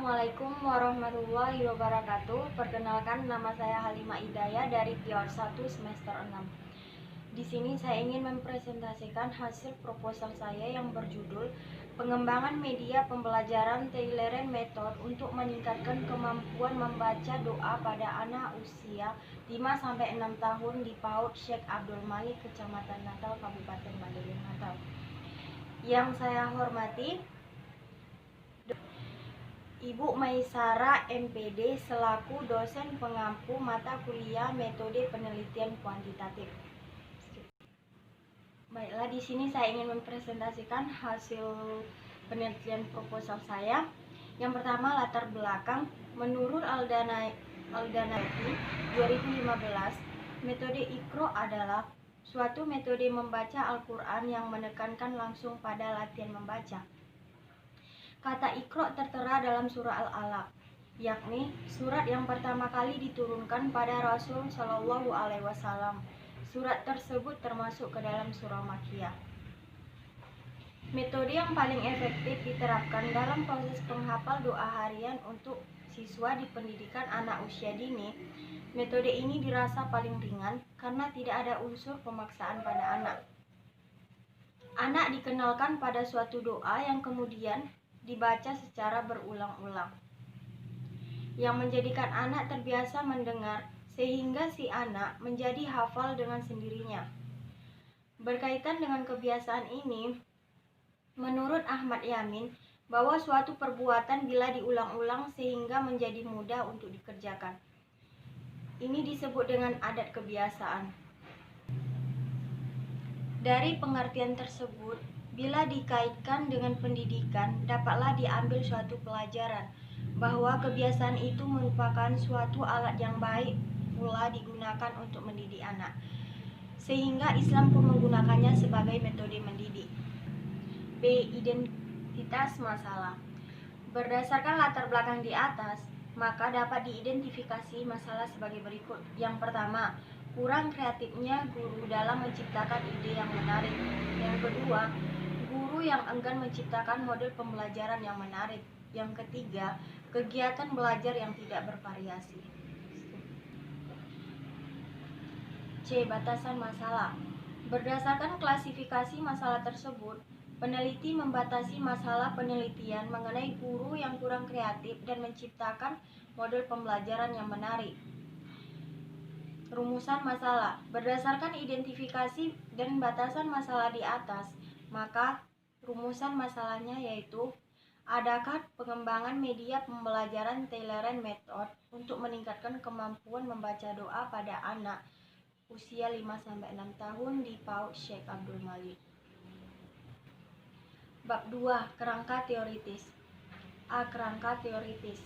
Assalamualaikum warahmatullahi wabarakatuh. Perkenalkan, nama saya Halimah Hidayah dari Pior 1 semester 6. Di sini saya ingin mempresentasikan hasil proposal saya yang berjudul Pengembangan Media Pembelajaran Tailored Method untuk meningkatkan kemampuan membaca doa pada anak usia 5-6 tahun di PAUD Syekh Abdul Malik, Kecamatan Natal, Kabupaten Magelang, Natal. Yang saya hormati Ibu Maisara MPD selaku dosen pengampu mata kuliah metode penelitian kuantitatif. Baiklah, di sini saya ingin mempresentasikan hasil penelitian proposal saya. Yang pertama, latar belakang. Menurut Aldanaiti 2015, metode Iqra adalah suatu metode membaca Al-Quran yang menekankan langsung pada latihan membaca. Kata Iqra tertera dalam surah Al-Alaq, yakni surat yang pertama kali diturunkan pada Rasul Shallallahu Alaihi Wasallam. Surat tersebut termasuk ke dalam surah Makkiyah. Metode yang paling efektif diterapkan dalam proses penghafal doa harian untuk siswa di pendidikan anak usia dini. Metode ini dirasa paling ringan karena tidak ada unsur pemaksaan pada anak. Anak dikenalkan pada suatu doa yang kemudian dibaca secara berulang-ulang, yang menjadikan anak terbiasa mendengar sehingga si anak menjadi hafal dengan sendirinya. Berkaitan dengan kebiasaan ini, menurut Ahmad Yamin, bahwa suatu perbuatan bila diulang-ulang sehingga menjadi mudah untuk dikerjakan, ini disebut dengan adat kebiasaan. Dari pengertian tersebut, bila dikaitkan dengan pendidikan, dapatlah diambil suatu pelajaran bahwa kebiasaan itu merupakan suatu alat yang baik pula digunakan untuk mendidik anak, sehingga Islam pun menggunakannya sebagai metode mendidik. B. Identitas masalah. Berdasarkan latar belakang di atas, maka dapat diidentifikasi masalah sebagai berikut. Yang pertama, kurang kreatifnya guru dalam menciptakan ide yang menarik. Yang kedua, guru yang enggan menciptakan model pembelajaran yang menarik. Yang ketiga, kegiatan belajar yang tidak bervariasi. C. Batasan masalah. Berdasarkan klasifikasi masalah tersebut, peneliti membatasi masalah penelitian mengenai guru yang kurang kreatif dan menciptakan model pembelajaran yang menarik. Rumusan masalah. Berdasarkan identifikasi dan batasan masalah di atas, maka rumusan masalahnya yaitu: adakah pengembangan media pembelajaran tailored method untuk meningkatkan kemampuan membaca doa pada anak usia 5-6 tahun di PAUD Syekh Abdul Malik. Bab 2. Kerangka teoritis. A. Kerangka teoritis.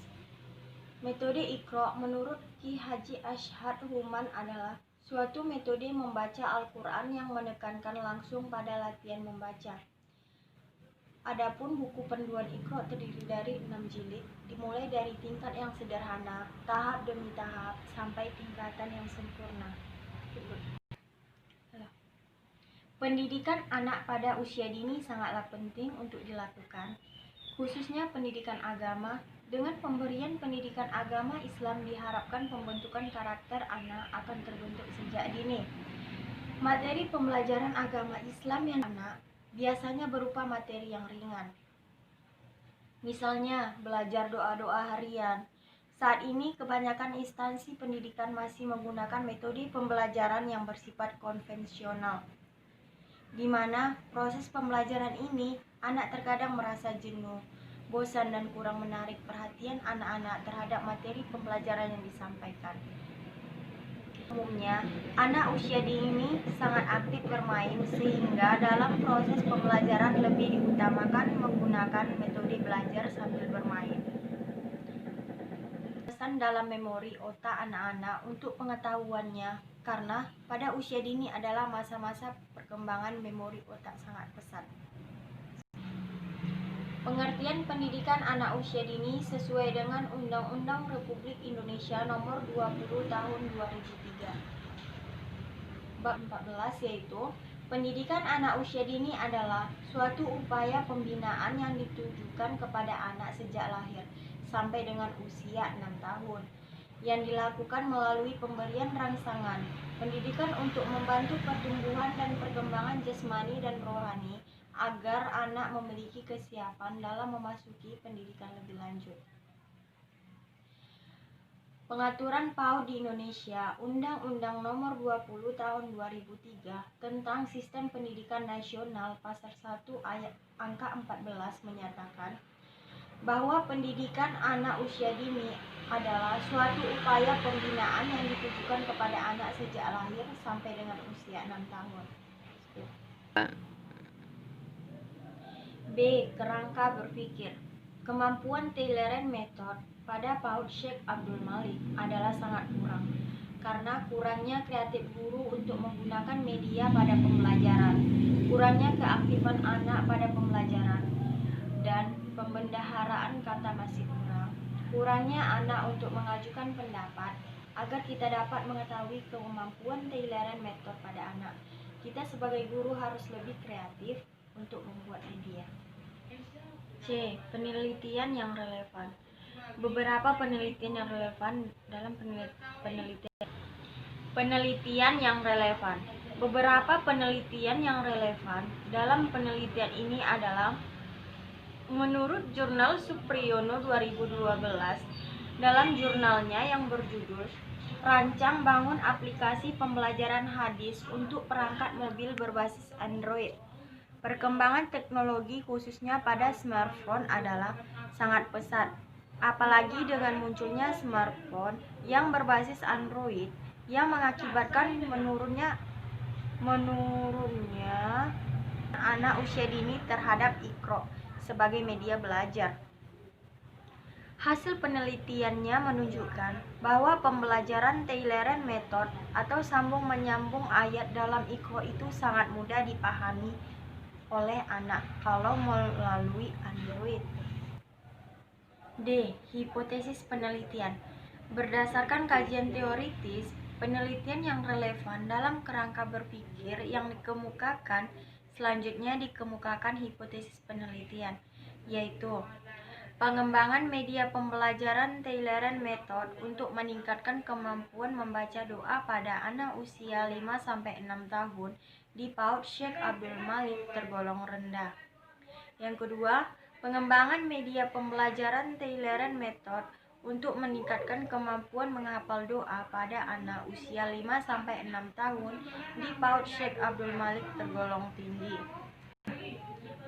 Metode Iqra menurut Ki Haji Ashhad Human adalah suatu metode membaca Al-Quran yang menekankan langsung pada latihan membaca. Adapun buku panduan Iqra terdiri dari 6 jilid, dimulai dari tingkat yang sederhana, tahap demi tahap, sampai tingkatan yang sempurna. Pendidikan anak pada usia dini sangatlah penting untuk dilakukan, khususnya pendidikan agama. Dengan pemberian pendidikan agama Islam diharapkan pembentukan karakter anak akan terbentuk sejak dini. Materi pembelajaran agama Islam yang anak biasanya berupa materi yang ringan. Misalnya, belajar doa-doa harian. Saat ini kebanyakan instansi pendidikan masih menggunakan metode pembelajaran yang bersifat konvensional, di mana proses pembelajaran ini anak terkadang merasa jenuh, bosan dan kurang menarik perhatian anak-anak terhadap materi pembelajaran yang disampaikan. Umumnya, anak usia dini sangat aktif bermain sehingga dalam proses pembelajaran lebih diutamakan menggunakan metode belajar sambil bermain. Pesan dalam memori otak anak-anak untuk pengetahuannya, karena pada usia dini adalah masa-masa perkembangan memori otak sangat pesat. Pengertian pendidikan anak usia dini sesuai dengan Undang-Undang Republik Indonesia Nomor 20 Tahun 2003. Bab 14 yaitu pendidikan anak usia dini adalah suatu upaya pembinaan yang ditujukan kepada anak sejak lahir sampai dengan usia 6 tahun, yang dilakukan melalui pemberian rangsangan pendidikan untuk membantu pertumbuhan dan perkembangan jasmani dan rohani agar anak memiliki kesiapan dalam memasuki pendidikan lebih lanjut. Pengaturan PAUD di Indonesia, Undang-Undang Nomor 20 Tahun 2003 tentang Sistem Pendidikan Nasional Pasal 1 Ayat Angka 14 menyatakan bahwa pendidikan anak usia dini adalah suatu upaya pembinaan yang ditujukan kepada anak sejak lahir sampai dengan usia 6 tahun. B. Kerangka berpikir. Kemampuan Taylor Method pada PAUD Syekh Abdul Malik adalah sangat kurang, karena kurangnya kreatif guru untuk menggunakan media pada pembelajaran, kurangnya keaktifan anak pada pembelajaran, dan pembendaharaan kata masih kurang, kurangnya anak untuk mengajukan pendapat. Agar kita dapat mengetahui kemampuan Taylor Method pada anak, kita sebagai guru harus lebih kreatif untuk membuat media. C. Penelitian yang relevan. Beberapa penelitian yang relevan dalam Beberapa penelitian yang relevan dalam penelitian ini adalah menurut jurnal Supriyono 2012, dalam jurnalnya yang berjudul Rancang Bangun Aplikasi Pembelajaran Hadis untuk Perangkat Mobil Berbasis Android. Perkembangan teknologi khususnya pada smartphone adalah sangat pesat, apalagi dengan munculnya smartphone yang berbasis Android yang mengakibatkan menurunnya anak usia dini terhadap Iqra sebagai media belajar. Hasil penelitiannya menunjukkan bahwa pembelajaran Taylor Method atau sambung menyambung ayat dalam Iqra itu sangat mudah dipahami oleh anak kalau melalui Android. D. Hipotesis penelitian. Berdasarkan kajian teoritis, penelitian yang relevan dalam kerangka berpikir yang dikemukakan, selanjutnya dikemukakan hipotesis penelitian, yaitu pengembangan media pembelajaran Taylor Method untuk meningkatkan kemampuan membaca doa pada anak usia 5-6 tahun di PAUD Syekh Abdul Malik tergolong rendah. Yang kedua, pengembangan media pembelajaran Taylor Method untuk meningkatkan kemampuan menghafal doa pada anak usia 5-6 tahun di PAUD Syekh Abdul Malik tergolong tinggi.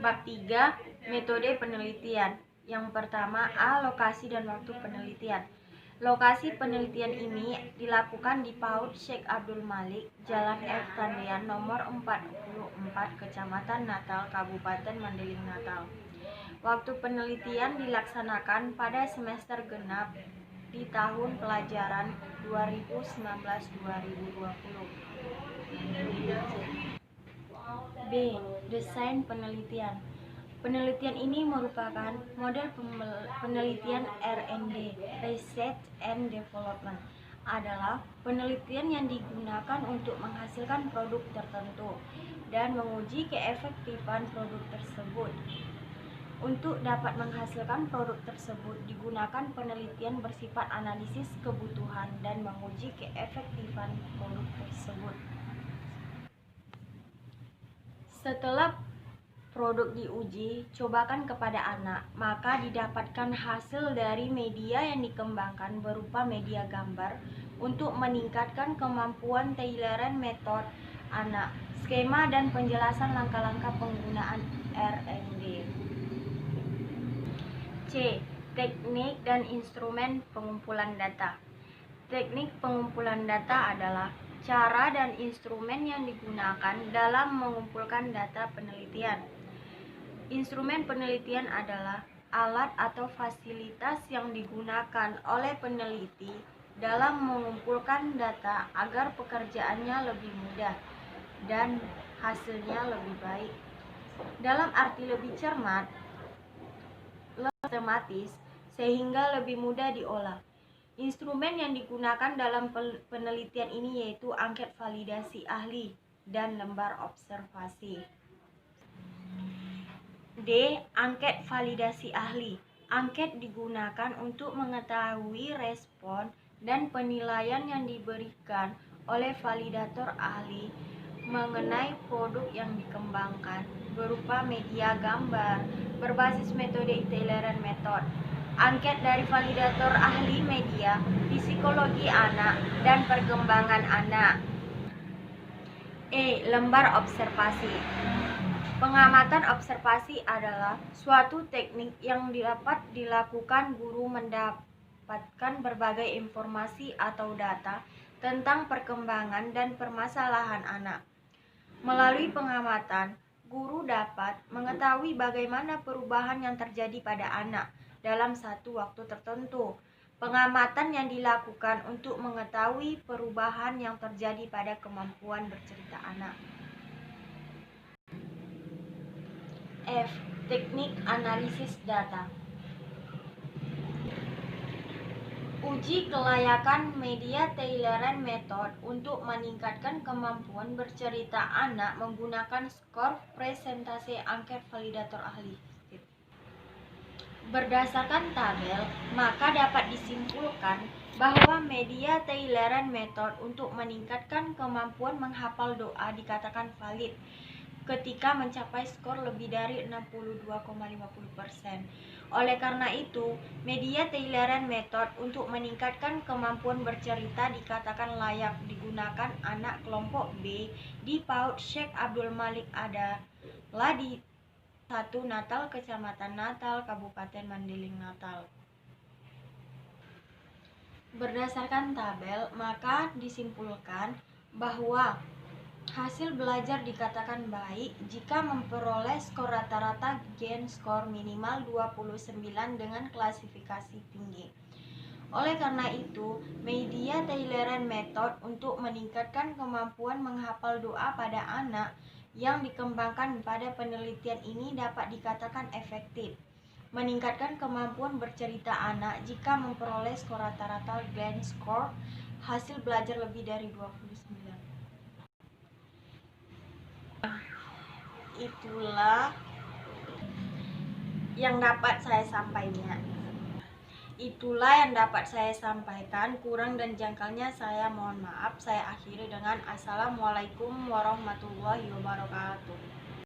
Bab 3. Metode penelitian. Yang pertama, A. Lokasi dan waktu penelitian. Lokasi penelitian ini dilakukan di PAUD Syekh Abdul Malik, Jalan F. Kandian, nomor 44, Kecamatan Natal, Kabupaten Mandailing, Natal. Waktu penelitian dilaksanakan pada semester genap di tahun pelajaran 2019-2020. B. Desain penelitian. Penelitian ini merupakan model penelitian R&D, Research and Development, adalah penelitian yang digunakan untuk menghasilkan produk tertentu dan menguji keefektifan produk tersebut. Untuk dapat menghasilkan produk tersebut digunakan penelitian bersifat analisis kebutuhan dan menguji keefektifan produk tersebut. Setelah produk diuji cobakan kepada anak, maka didapatkan hasil dari media yang dikembangkan berupa media gambar untuk meningkatkan kemampuan Taylor Method anak, skema dan penjelasan langkah-langkah penggunaan R&D. C. Teknik dan instrumen pengumpulan data. Teknik pengumpulan data adalah cara dan instrumen yang digunakan dalam mengumpulkan data penelitian. Instrumen penelitian adalah alat atau fasilitas yang digunakan oleh peneliti dalam mengumpulkan data agar pekerjaannya lebih mudah dan hasilnya lebih baik. Dalam arti lebih cermat, lebih sistematis, sehingga lebih mudah diolah. Instrumen yang digunakan dalam penelitian ini yaitu angket validasi ahli dan lembar observasi. D. Angket validasi ahli. Angket digunakan untuk mengetahui respon dan penilaian yang diberikan oleh validator ahli mengenai produk yang dikembangkan berupa media gambar berbasis metode Taylor Method. Angket dari validator ahli media, psikologi anak, dan perkembangan anak. Lembar observasi. Pengamatan observasi adalah suatu teknik yang dapat dilakukan guru mendapatkan berbagai informasi atau data tentang perkembangan dan permasalahan anak. Melalui pengamatan, guru dapat mengetahui bagaimana perubahan yang terjadi pada anak dalam satu waktu tertentu. Pengamatan yang dilakukan untuk mengetahui perubahan yang terjadi pada kemampuan bercerita anak. F. Teknik analisis data. Uji kelayakan media Taylor Method untuk meningkatkan kemampuan bercerita anak menggunakan skor presentasi angket validator ahli. Berdasarkan tabel, maka dapat disimpulkan bahwa media Taylor Method untuk meningkatkan kemampuan menghafal doa dikatakan valid ketika mencapai skor lebih dari 62,50%. Oleh karena itu, media Taylor Method untuk meningkatkan kemampuan bercerita dikatakan layak digunakan anak kelompok B di PAUD Syekh Abdul Malik adalah di 1 Natal, Kecamatan Natal, Kabupaten Mandailing Natal. Berdasarkan tabel, maka disimpulkan bahwa hasil belajar dikatakan baik jika memperoleh skor rata-rata Gen skor minimal 29 dengan klasifikasi tinggi. Oleh karena itu, media Taylor Method untuk meningkatkan kemampuan menghafal doa pada anak yang dikembangkan pada penelitian ini dapat dikatakan efektif. Meningkatkan kemampuan bercerita anak jika memperoleh skor rata-rata Gen skor hasil belajar lebih dari 29. Itulah yang dapat saya sampaikan. Kurang dan jangkalnya saya mohon maaf. Saya akhiri dengan Assalamualaikum warahmatullahi wabarakatuh.